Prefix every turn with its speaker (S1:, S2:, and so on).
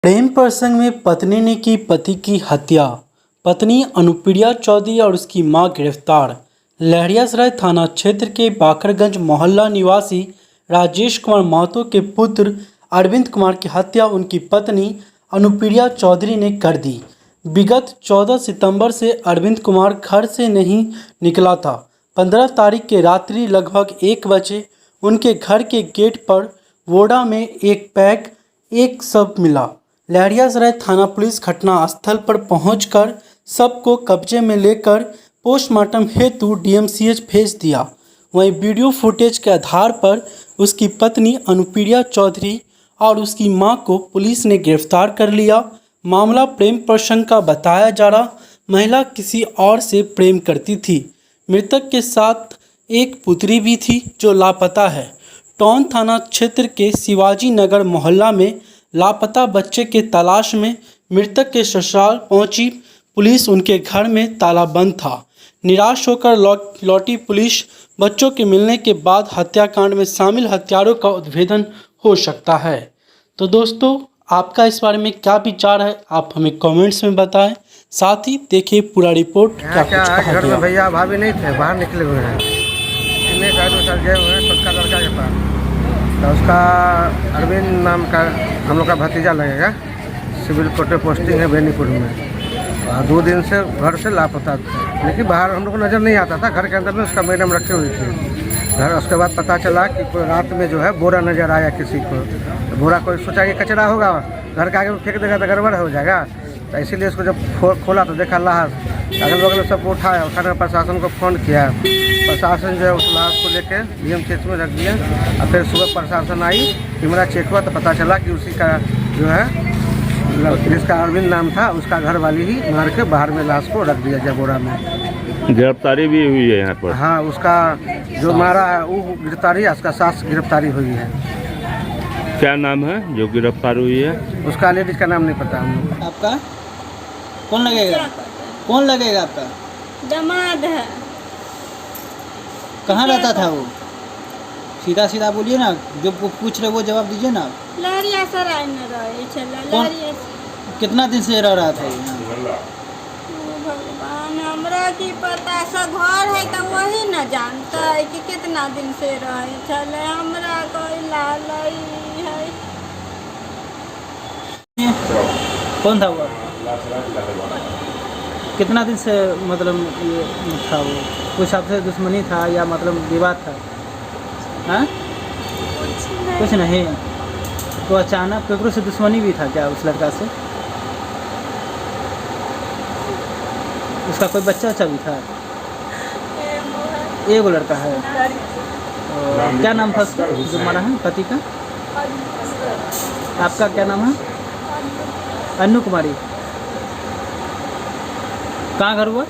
S1: प्रेम प्रसंग में पत्नी ने की पति की हत्या। पत्नी अनुप्रिया चौधरी और उसकी मां गिरफ्तार। लहरियासराय थाना क्षेत्र के बाखरगंज मोहल्ला निवासी राजेश कुमार महतो के पुत्र अरविंद कुमार की हत्या उनकी पत्नी अनुप्रिया चौधरी ने कर दी। विगत 14 सितंबर से अरविंद कुमार घर से नहीं निकला था। 15 तारीख के रात्रि लगभग 1 बजे उनके घर के गेट पर वोडा में एक शव मिला। लहरियासराय थाना पुलिस घटनास्थल पर पहुंचकर शव को कब्जे में लेकर पोस्टमार्टम हेतु डीएमसीएच भेज दिया। वहीं वीडियो फुटेज के आधार पर उसकी पत्नी अनुप्रिया चौधरी और उसकी मां को पुलिस ने गिरफ्तार कर लिया। मामला प्रेम प्रसंग का बताया जा रहा। महिला किसी और से प्रेम करती थी। मृतक के साथ एक पुत्री भी थी जो लापता है। टॉन थाना क्षेत्र के शिवाजी नगर मोहल्ला में लापता बच्चे के तलाश में मृतक के ससुराल पहुंची पुलिस। उनके घर में ताला बंद था। निराश होकर लौटी पुलिस। बच्चों के मिलने के बाद हत्याकांड में शामिल हत्यारों का उद्भेदन हो सकता है। तो दोस्तों, आपका इस बारे में क्या विचार है, आप हमें कमेंट्स में बताएं। साथ ही देखिए पूरा रिपोर्ट क्या कुछ कहा
S2: घर
S1: गया।
S2: में भैया भाभी नहीं थे, बाहर निकले हुए हैं। कितने का गए हुए हैं छोटका लड़का के पास। तो उसका अरविंद नाम का हम लोग का भतीजा लगेगा। सिविल कोर्ट में पोस्टिंग है बेनीपुर में। 2 दिन से घर से लापता था, लेकिन बाहर हम लोग को नज़र नहीं आता था। घर के अंदर में उसका मैडम रखी हुई थी घर। उसके बाद पता चला कि कोई रात में जो है बोरा नज़र आया किसी को। तो बोरा कोई सोचा कि कचरा होगा, घर के आगे में फेंक देगा तो गड़बड़ हो जाएगा। तो इसीलिए उसको जब खोला तो देखा लाश। अगल बगल सब उठाया, उठाने प्रशासन को फ़ोन किया। प्रशासन जो है उस लाश को लेकर डीएमसीएच में रख दिया। और फिर सुबह प्रशासन आई, कैमरा चेक हुआ तो पता चला कि उसी का जो है जिसका अरविंद नाम था उसका घर वाली ही मार के बाहर में लाश को रख दिया जबोरा में।
S3: गिरफ्तारी भी हुई है यहाँ पर?
S2: हाँ, उसका जो मारा है वो गिरफ्तारी, उसका सास गिरफ्तारी हुई है।
S3: क्या नाम है जो गिरफ्तार हुई है?
S2: उसका लेडीज का नाम नहीं पता हमको।
S1: आपका कौन लगेगा? कौन लगेगा आपका?
S4: दामाद है।
S1: कहाँ रहता था वो? सीधा सीधा बोलिए ना, जो पूछ रहे वो जवाब दीजिए ना।
S4: लहरियासराय में रहे छला।
S1: कितना दिन से रह रहा था यहाँ?
S4: भगवान, हमरा की पता। सब घर है तो वही न जानता है कि कितना दिन से रहे छले। हमरा कोई लालई है।
S1: कौन था वो? कितना दिन से मतलब ये था वो? कुछ आपसे दुश्मनी था या मतलब विवाद था? हाँ, कुछ नहीं। तो अचानक केकरो से दुश्मनी भी था क्या उस लड़का से? उसका कोई बच्चा भी था? एगो लड़का है। क्या नाम था उसका जो मारा है पति का? आपका क्या नाम है? अन्नू कुमारी। कहाँ घर हुआ?